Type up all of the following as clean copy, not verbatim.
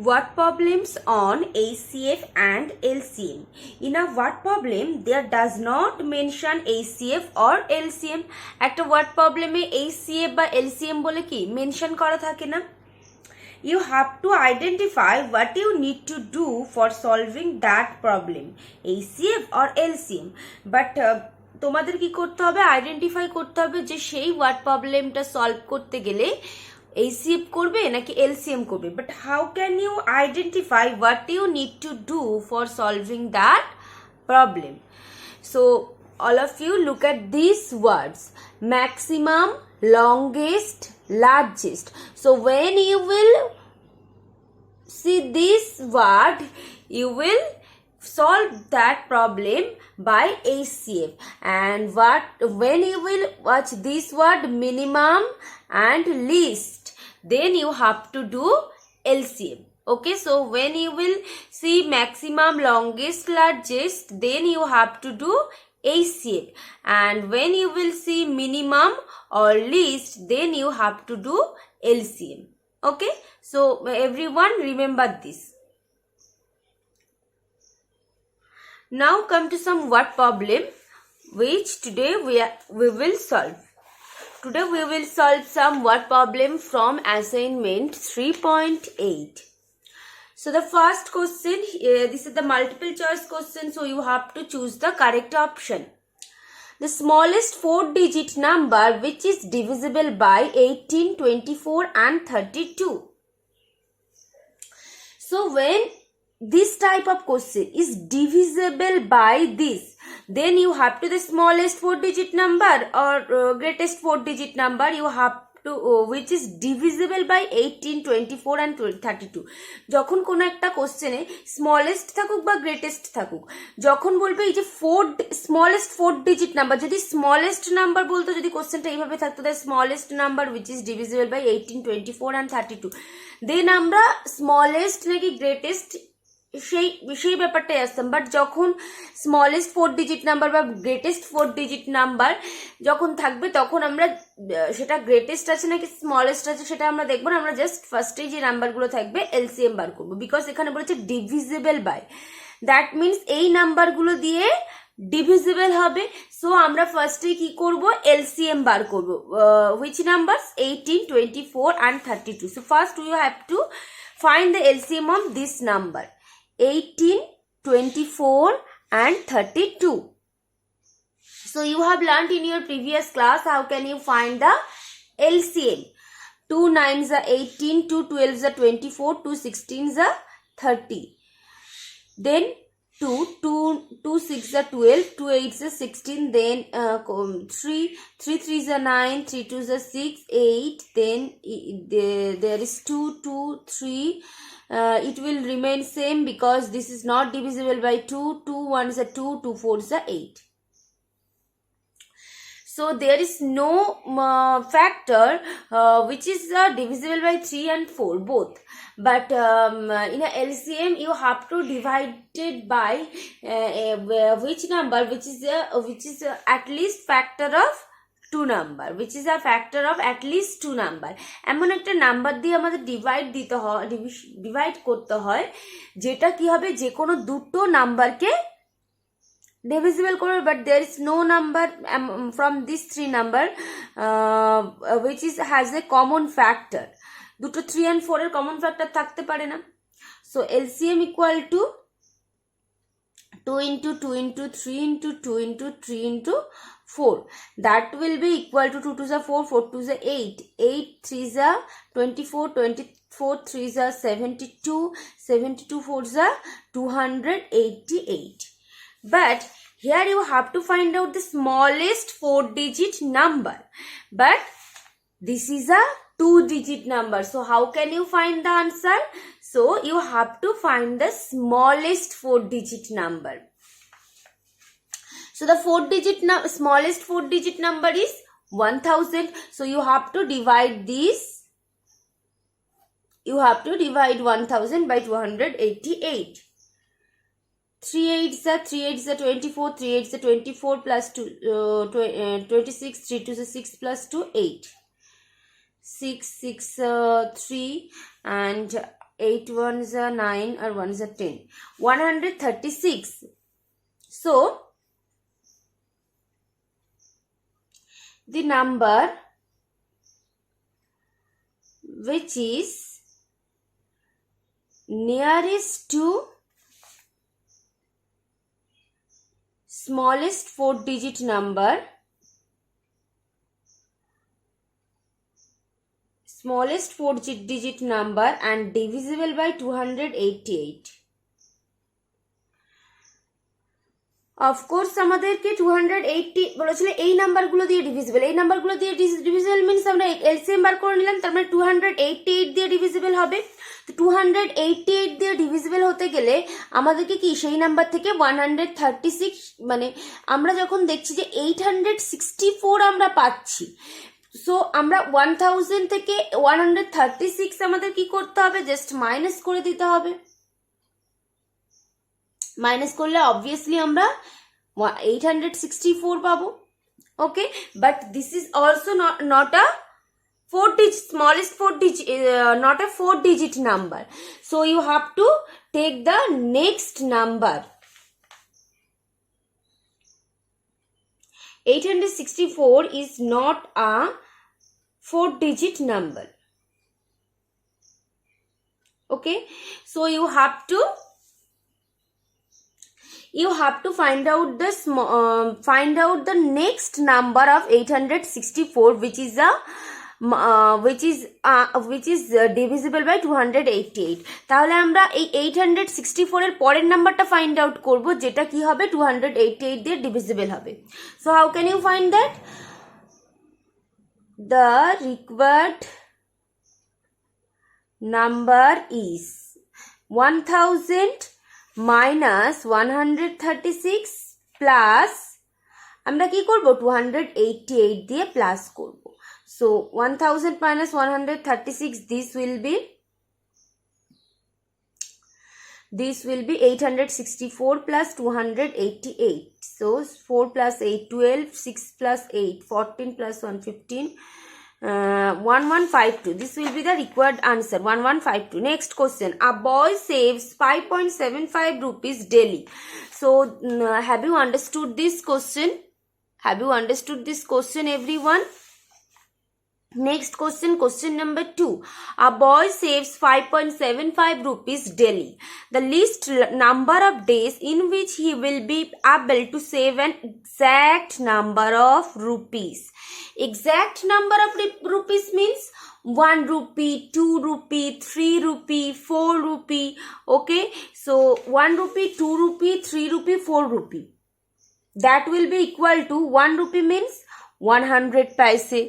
word problems on HCF and LCM. In a word problem, there does not mention HCF or LCM. একটা word problem এ HCF বা LCM বলে কি mention করা থাকে না? You have to identify what you need to do for solving that problem, HCF or LCM. But তোমাদের কি করতে হবে? আইডেন্টিফাই করতে হবে যে সেই ওয়ার্ড প্রবলেমটা সলভ করতে গেলে HCF করবে নাকি LCM করবে. But how can you identify what you need to do for solving that problem? So all of you look at these words: maximum, longest, largest. So when you will see this word, you will solve that problem by HCF. And when you will watch this word minimum and least, then you have to do LCM. Okay, so when you will see maximum, longest, largest, then you have to do HCF. And when you will see minimum or least, then you have to do LCM. Okay, so everyone remember this. Now come to some word problem which today we will solve. Today we will solve some word problem from assignment 3.8. So the first question, this is the multiple choice question, so you have to choose the correct option. The smallest 4-digit number which is divisible by 18, 24 and 32. So when this type of question is divisible by this, then you have to the smallest 4-digit number or greatest 4-digit number you have to which is divisible by 18, 24 and 32. যখন কোনো একটা কোশ্চেনে smallest থাকুক বা greatest থাকুক, যখন বলবে এই যে স্মলেস্ট 4-digit নাম্বার, যদি স্মলেস্ট নাম্বার বলতো, যদি কোশ্চেনটা এইভাবে থাকতো the smallest number which is divisible by 18, 24 and 32, দেন আমরা স্মলেস্ট নাকি গ্রেটেস্ট সেই ব্যাপারটাই আসতাম। বাট যখন স্মলেস্ট 4-digit নাম্বার বা গ্রেটেস্ট 4-digit নাম্বার যখন থাকবে, তখন আমরা সেটা গ্রেটেস্ট আছে নাকি স্মলেস্ট আছে সেটা আমরা দেখবো না, আমরা জাস্ট ফার্স্টেই যে নাম্বারগুলো থাকবে এলসিএম বার করবো। বিকজ এখানে বলেছে ডিভিজিবল বাই, দ্যাট মিনস এই নাম্বারগুলো দিয়ে ডিভিজিবল হবে। সো আমরা ফার্স্টে কি করব? এলসিএম বার করব। Which numbers? 18, 24 and 32. So first we have to find the LCM of this number, 18, 24 and 32. So you have learnt in your previous class how can you find the LCM. 2 9s are 18, 2 12s are 24, 2 16s are 30. Then 2 6s are 12, 2 8s are 16, then 3 3s are 9, 3 2s are 6, 8, then there is 2 2 3. It will remain same because this is not divisible by 2, 2 1s are 2, 2 4s are 8. So there is no factor which is divisible by 3 and 4 both. But in a LCM you have to divide it by which number which is at least factor of 2 number, which is a factor of at least 2 number. এমন একটা number দিয়ে আমাদের divide করতে হয় যেটা কি হবে, যে কোনো দুটো নাম্বারকে divisible করবে। but there is no number from these 3 number which has a common factor. দুটো 3 and 4 এর common factor থাকতে পারে না। so LCM equal to 2 into 2 into 3 into 2 into 3 into 4. That will be equal to 2 2s are 4, 4 2s are 8, 8 3s are 24, 24 3s are 72, 72 4s are 288. But here you have to find out the smallest 4-digit number. But this is a 2-digit number. So how can you find the answer? So you have to find the smallest 4-digit number. So the smallest 4-digit number is 1000. So you have to divide this. You have to divide 1000 by 288. 3 8s are 24, 3 8s are 24 plus 2 26, 3 2s are 6 plus 2 8. 6 6 3 and 8 ones are 9 or 1s are 10. 136. So the number which is nearest to smallest 4-digit number, and divisible by 288. Of course আমাদেরকে 280 বলেছিল এই নাম্বারগুলো দিয়ে divisible, এই নাম্বারগুলো দিয়ে divisible means আমরা LCM বার করে নিলাম, তার মানে 288 দিয়ে ডিভিজিবল হবে। তো 288 দিয়ে ডিভিজিবল হতে গেলে আমাদেরকে কি সেই নাম্বার থেকে 136, মানে আমরা যখন দেখছি যে 864 আমরা পাচ্ছি, সো আমরা 1000 থেকে 136 আমাদের কি করতে হবে, জাস্ট মাইনাস করে দিতে হবে। মাইনাস করলে অবভিয়াসলি আমরা 864 পাবো। Okay, but this is also not a 4-digit, smallest 4-digit, not a 4-digit number. So you have to take the next number. 864 is not a 4-digit number. Okay, so you have to find out the next number of 864, which is divisible by 288. তাহলে আমরা এই 864 এর পরের নাম্বারটা find out করব, যেটা কি হবে 288 দিয়ে ডিভিজিবল হবে। So how can you find that? The required number is 1000 minus 136 plus আমরা কি করব 288 দিয়ে প্লাস করব। So 1000 minus 136, this will be 864 plus 288. So 4 plus 8 12, 6 plus 8 14 plus 1 15, 1152. This will be the required answer, 1152. Next question. A boy saves 5.75 rupees daily. So have you understood this question? Everyone? Next question, question number 2. A boy saves 5.75 rupees daily. The least number of days in which he will be able to save an exact number of rupees. Exact number of rupees means 1 rupee, 2 rupee, 3 rupee, 4 rupee. Okay, so 1 rupee, 2 rupee, 3 rupee, 4 rupee. That will be equal to 1 rupee means 100 paise,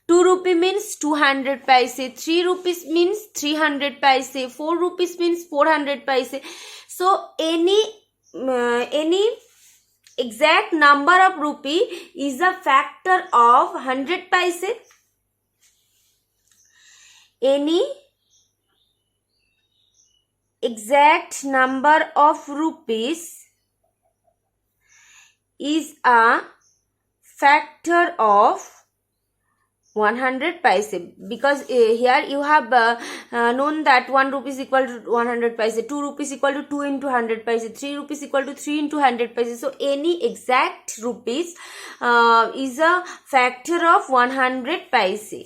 2 rupee means 200 paise, 3 rupees means 300 paise, 4 rupees means 400 paise. So any exact number of rupee is a factor of 100 paise. Any exact number of rupees is a factor of 100 paise, because here you have known that 1 rupee is equal to 100 paise, 2 rupees equal to 2 into 100 paise, 3 rupees equal to 3 into 100 paise. So any exact rupees is a factor of 100 paise.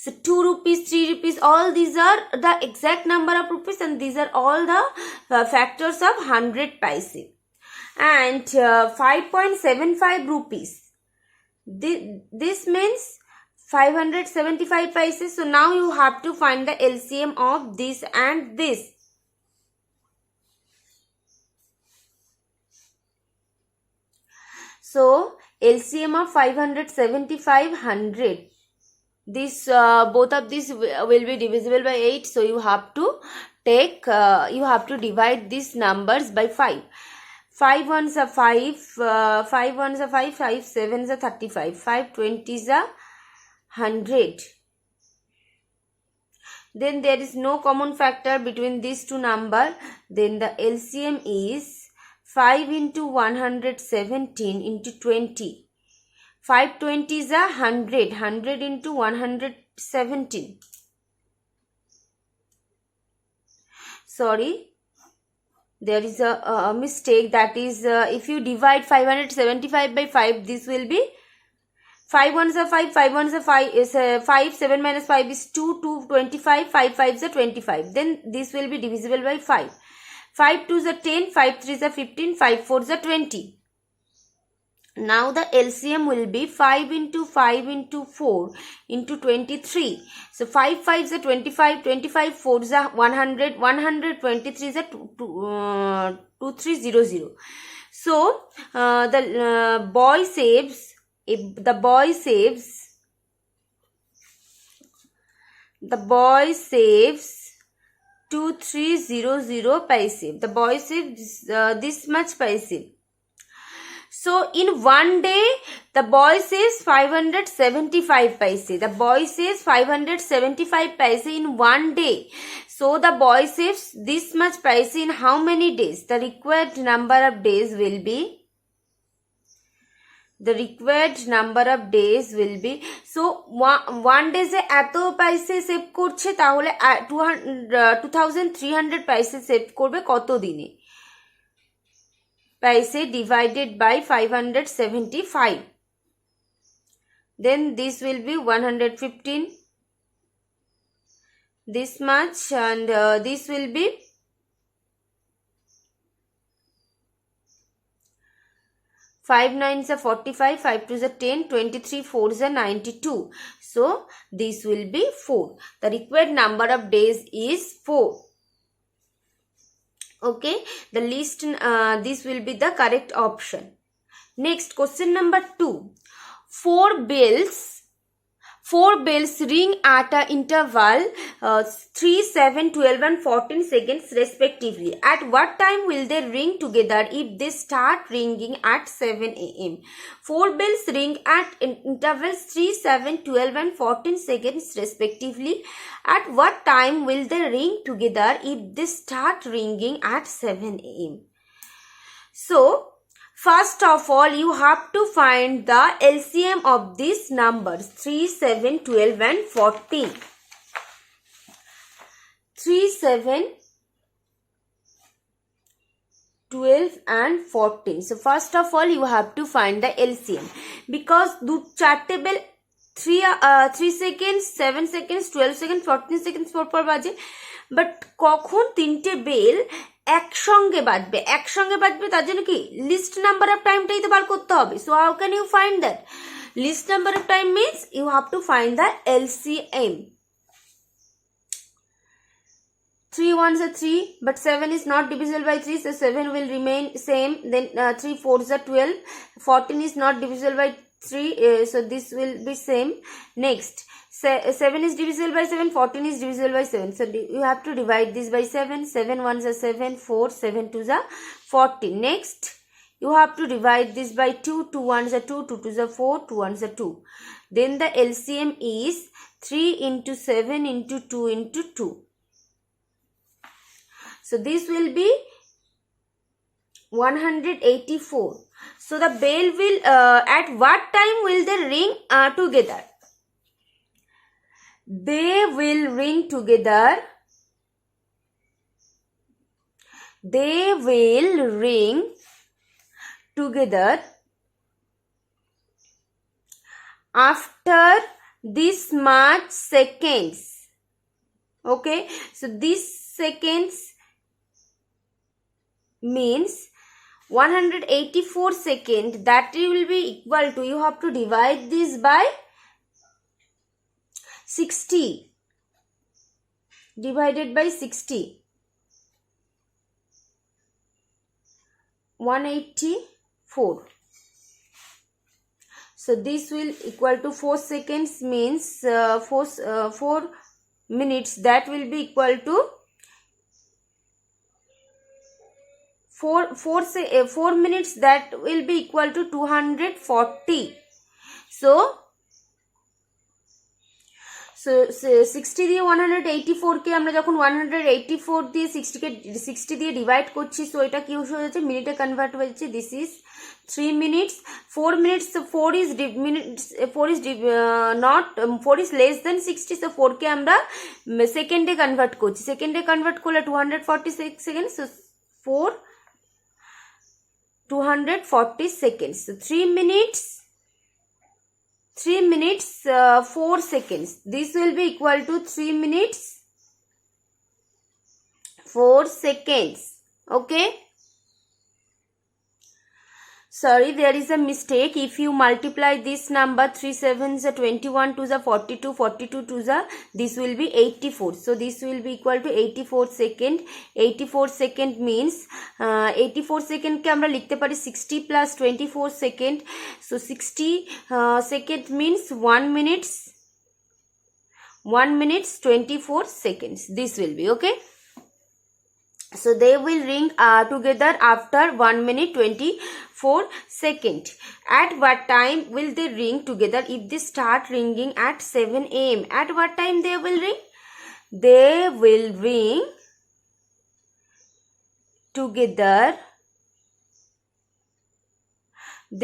So 2 rupees, 3 rupees, all these are the exact number of rupees, and these are all the factors of 100 paise. And 5.75 rupees, this means 575 paise. So now you have to find the LCM of this and this. So LCM of 575, 100. This both of these will be divisible by 8. So you have to divide these numbers by 5. 5 ones are 5, 5 ones are 5, 5 sevens are 35, 5 20s are 100. Then there is no common factor between these two numbers. Then the LCM is 5 into 117 into 20. 5 20s are 100. 100 into 117. sorry, there is a mistake, that is if you divide 575 by 5, this will be 5 ones are 5, 5 ones are 5 is 5, 7 minus 5 is 2, 2 25, 5 5s are 25, then this will be divisible by 5. 5 2s are 10, 5 3s are 15, 5 4s are 20. Now the LCM will be 5 into 5 into 4 into 23. So 5 5s are 25, 25 4s are 100, 123s are 2300. So the boy saves 2300 paise. The boy saves this much paise. So in one day the boy saves 575 paise. The boy saves 575 paise in one day. So the boy saves this much paise in how many days? The required number of days will be so one day se eto paise save korche tahole 2300 paise save korbe koto dine? Paise divided by 575. Then this will be 115, this much, and this will be 5 9s are 45, 5 2s are 10, 23 4s are 92. So this will be 4. The required number of days is 4. Okay, the list, this will be the correct option. Next, question number 2. Four bells ring at an interval 3, 7, 12 and 14 seconds respectively. At what time will they ring together if they start ringing at 7 a.m.? Four bells ring at intervals 3, 7, 12 and 14 seconds respectively. At what time will they ring together if they start ringing at 7 a.m.? So first of all, you have to find the LCM of these numbers 3, 7, 12 and 14. 3, 7, 12 and 14. So first of all, you have to find the LCM, because do charte bell 3 seconds, 7 seconds, 12 seconds, 14 seconds পর বাজে, but কখন তিনটে bell একসঙ্গে বাজবে তার জন্য কি list number of টাইমটাই তো বার করতে হবে. So how can you find that? Least number of time means you have to find the LCM. 3 ones are 3, but 7 is not divisible by 3, so 7 will remain same. Then 3 4s are 12, 14 is not divisible by 3, so this will be same. Next, 7 is divisible by 7, 14 is divisible by 7, so you have to divide this by 7. 7 ones are 7, 4, 7 2s are 14. Next, you have to divide this by 2, 2 ones are 2, 2 2s are 4, 2 ones are 2. Then the LCM is 3 into 7 into 2 into 2. So this will be 184. So the bell will at what time will they ring together? They will ring together. They will ring together after this much seconds. Okay, so this seconds means 184 seconds. That will be equal to, you have to divide this by 60 divided by 60. 184. So this will equal to 4 seconds means 4 minutes. That will be equal to 4 minutes. That will be equal to 240. So 60 দিয়ে 184 কে আমরা যখন 184 দিয়ে 60 দিয়ে divide করছি, so এটা কি হয়ে যাচ্ছে, মিনিটে কনভার্ট হয়ে যাচ্ছে. This is 3 minutes, 4 minutes, so 4 is less than 60, so 4 কে আমরা সেকেন্ডে কনভার্ট করছি, সেকেন্ডে কনভার্ট করলে 246 second, so 240 seconds, so 3 minutes 4 seconds, this will be equal to 3 minutes 4 seconds. Okay, sorry, there is a mistake. If you multiply this number 3 7s are 21 2s are 42, 42 2s are, this will be 84, so this will be equal to 84 second. 84 second means 84 second ke amra likhte pari 60 plus 24 second, so 60 second means 1 minutes 24 seconds, this will be okay. So they will ring together after 1 minute 24 second. At what time will they ring together? If they start ringing at 7 am, at what time they will ring? They will ring together.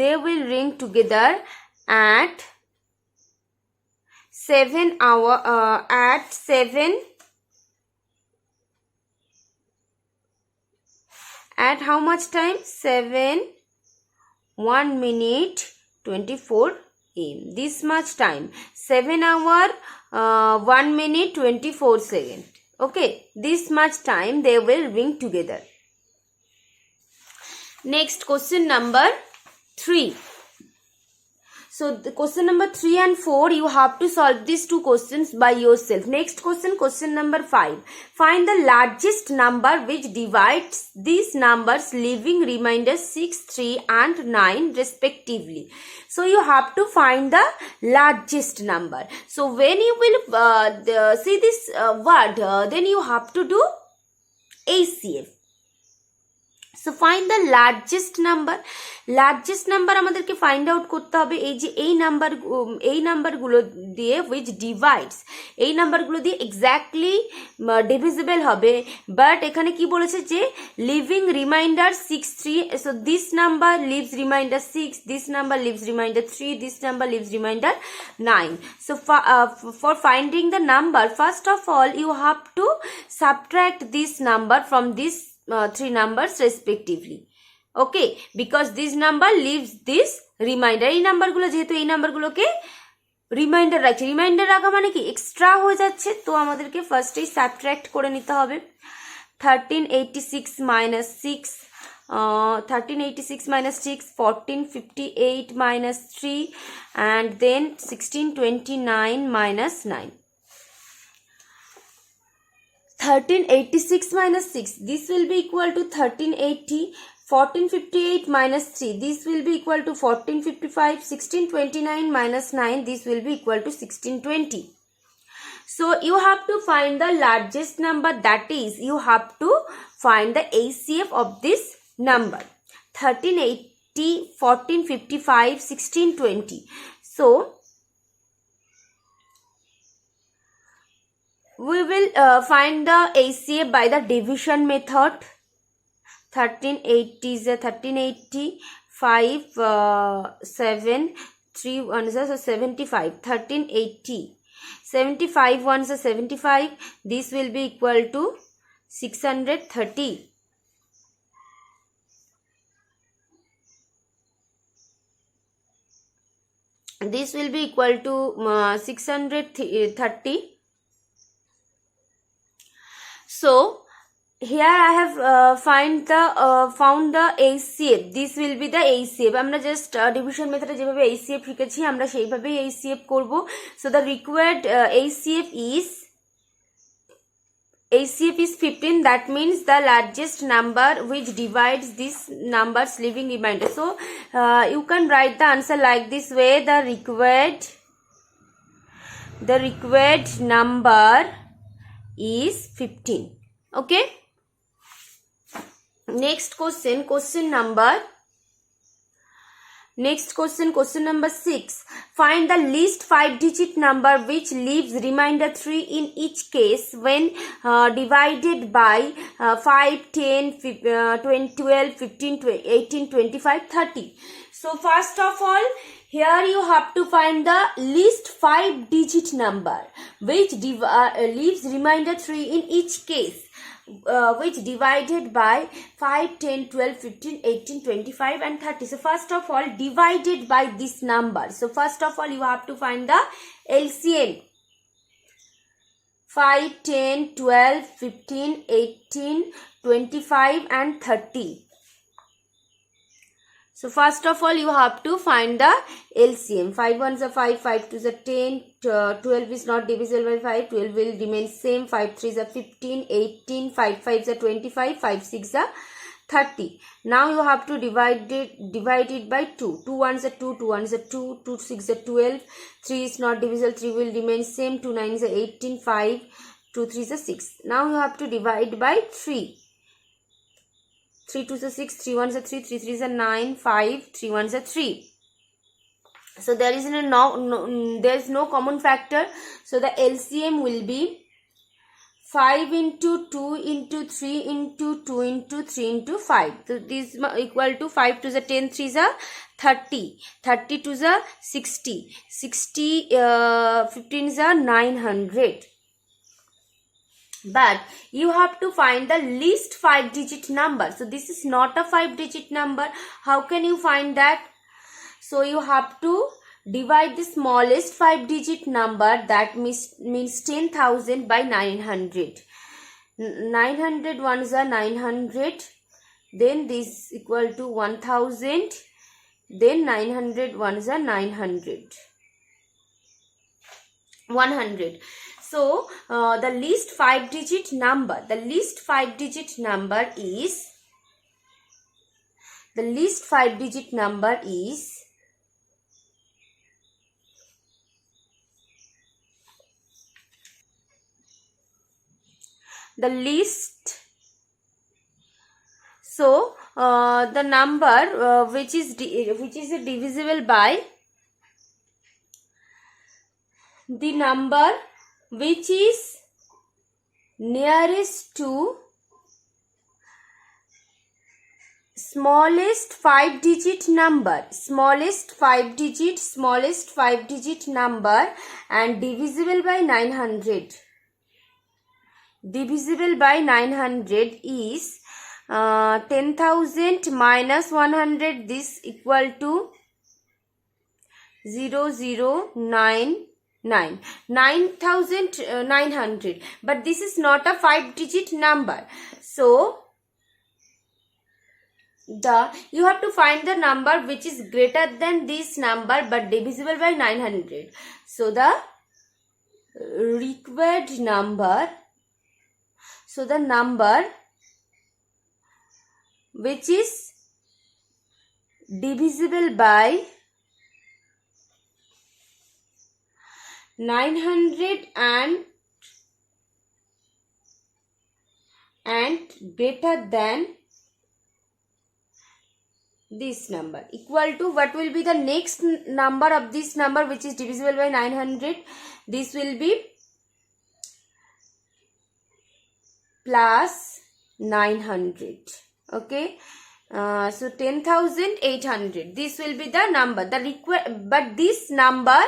They will ring together at 7 hour at 7. At how much time? 7 1 minute 24 am. This much time. 7 hour 1 minute 24 second. Okay. This much time they will ring together. Next question number 3. So the question number 3 and 4, you have to solve these two questions by yourself. Next question number 5. Find the largest number which divides these numbers leaving remainders 6, 3 and 9 respectively. So you have to find the largest number. So when you will see this word, then you have to do ACF. So find the largest number. Largest number আমাদেরকে find out করতে হবে এই যে এই নাম্বারগুলো দিয়ে which divides, এই নাম্বারগুলো দিয়ে exactly divisible হবে, but এখানে কি বলেছে যে leaving remainder 6 3, so this number leaves remainder 6, this number leaves remainder 3, this number leaves remainder 9. So for finding the number, first of all you have to subtract this number from this 3 numbers respectively. Okay, because this number leaves this remainder. এই নাম্বারগুলো যেহেতু এই নাম্বারগুলোকে reminder রাখছে, reminder রাখা মানে কি extra হয়ে যাচ্ছে, তো আমাদেরকে ফার্স্টেই সাবট্রাক্ট করে নিতে হবে। 1386 minus 6, 1386 minus 6, 1458 minus 3, and then 1629 minus 9. 1386 minus 6, this will be equal to 1380. 1458 minus 3, this will be equal to 1455. 1629 minus 9, this will be equal to 1620. So you have to find the largest number, that is you have to find the ACF of this number. 1380, 1455, 1620. So we will find the ACF by the division method. 1380 is a 1380, 5 7 3 1 is a 75. 1380, 75 1 is a 75, this will be equal to 630. This will be equal to 630. So here I have found the ACF. This will be the ACF. আমরা just division method যেভাবে ACF শিখেছি আমরা সেইভাবেই ACF করব. So the required ACF is 15. That means the largest number which divides these numbers leaving remainder. So you can write the answer like this way. The required number is 15. Okay. Next question number Next question, question number 6. Find the least 5-digit number which leaves remainder 3 in each case when divided by 5, 10, 12, 15, 18, 25, 30. So first of all, here you have to find the least 5-digit number which leaves remainder 3 in each case. Which divided by 5, 10, 12, 15, 18, 25 and 30. So first of all, divided by this number. So first of all, you have to find the LCM. 5, 10, 12, 15, 18, 25 and 30. So first of all, you have to find the LCM. 5 1s are 5, 5 2s are 10, 12 is not divisible by 5, 12 will remain same, 5 3s are 15, 18, 5 5s are 25, 5 6 are 30. Now you have to divide it by 2. 2 1s are 2, 2 1s are 2, 2 6 are 12, 3 is not divisible, 3 will remain same, 2 9s are 18, 5, 2 3s are 6. Now you have to divide by 3. 3 2s are 6, 3 1s are 3, 3 3s are 9, 5, 3 1s are 3. So there is no common factor. So the LCM will be 5 into 2 into 3 into 2 into 3 into 5. So this is equal to 5 to the 10 3s are 30. 30 to the 60. 60 15s are 900. But you have to find the least 5-digit number. So this is not a 5-digit number. How can you find that? So you have to divide the smallest 5-digit number, that means 10,000 by 900. 900 ones are 900. Then this equal to 1000. Then 900 ones are 900. 100. So the least 5-digit number, the least 5-digit number is the least 5-digit number is the least. So the number which is divisible by the number which is nearest to smallest 5-digit number, smallest 5-digit number, and divisible by 900. Divisible by 900 is 10,000 minus 100. This equal to 0099. 9,900. But this is not a 5-digit number. So you have to find the number which is greater than this number but divisible by 900. So the required number, so the number which is divisible by 900 and greater than this number, equal to, what will be the next number of this number which is divisible by 900? This will be plus 900. Okay. So 10,800. This will be the number. But this number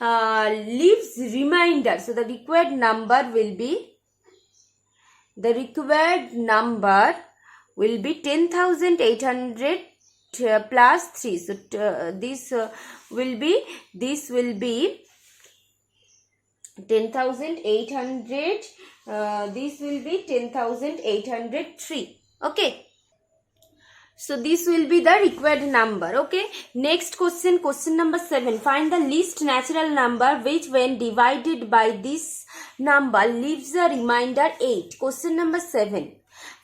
leaves remainder. So the required number will be 10,800 plus 3. So this will be 10,800. This will be 10,803. Okay. So this will be the required number. Okay. Next question, question number 7. Find the least natural number which when divided by this number leaves a remainder 8. Question number 7.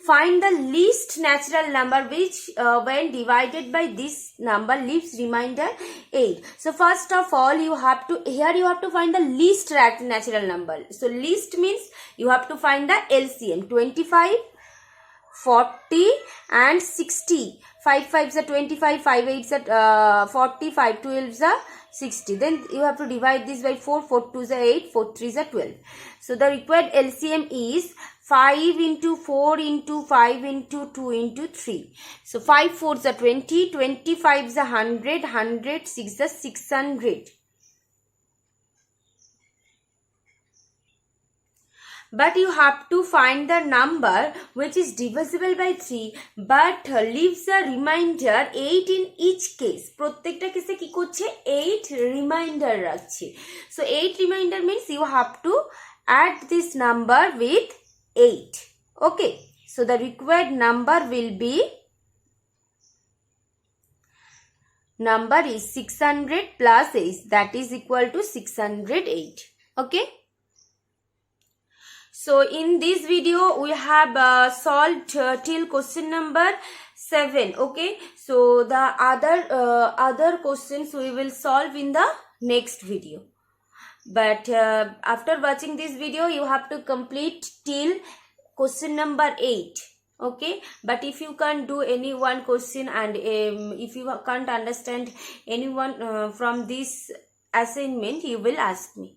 Find the least natural number which when divided by this number leaves remainder 8. So first of all, you have to find the least natural number. So least means you have to find the LCM. 25, 40 and 60. 5 5s are 25, 5 8s are 40, 5 12s are 60. Then you have to divide this by 4, 4 2s are 8, 4 3s are 12. So the required LCM is 5 into 4 into 5 into 2 into 3. So 5 4s are 20, 25s are 100, 100, 6 are 600. But you have to find the number which is divisible by 3 but leaves a remainder 8 in each case. প্রত্যেকটা কেসে কি করছে 8 reminder রাখছে. So 8 remainder means you have to add this number with 8. Okay. So the required number will be, number is 600 plus 8, that is equal to 608. Okay. So in this video we have solved till question number 7. Okay. So the other questions we will solve in the next video. But after watching this video you have to complete till question number 8. Okay. But if you can't do any one question and if you can't understand anyone from this assignment, you will ask me.